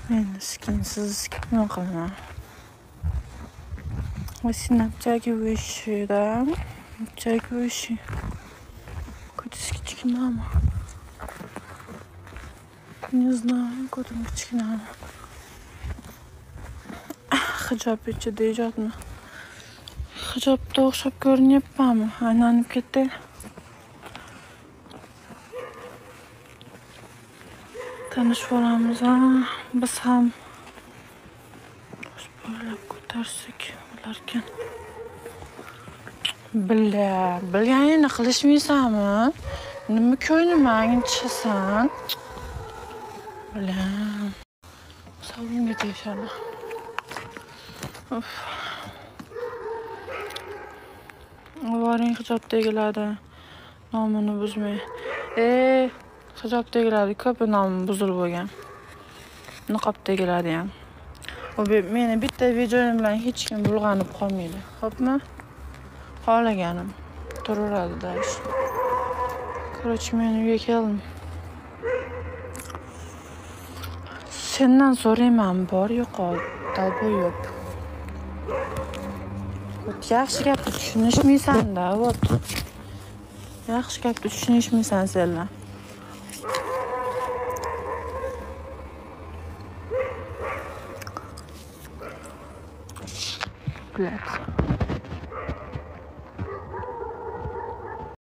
Men skinsiz nima qilaman? Snapchat'ga вышida. Snapchat'ga выше. Котись кичкинами. Не знаю, ko'zim kichkinami. Hijob ichida ijodmi? Hijobga o'xshab ko'rinyapmanmi? Aylanib ketdi. Tanishib olamiz. Biz ham bo'ylab ko'tarsak bo'larkan. Bilganingni qilishmaysanmi? Nima ko'nglimni chiqasan? Bilam. Savunga tegishadi. Of. Varing hijob tegiladi. Nomini buzmay. Hijob tegiladi. Ko'p nomi buzilib bo'lgan. Niqob tegiladi ham. Meni bitta videoim bilan hech kim bulg'anib qolmaydi. Xo'pmi? Xohlaganim turaveradi dash. Короче, men uyga keldim. Sendan so'rayman, bor yo'qol, dalboy yo'q. Yaxshi gapni tushunishmaysan-da, vot. Yaxshi gapni tushunishmaysan senlar. Блядь.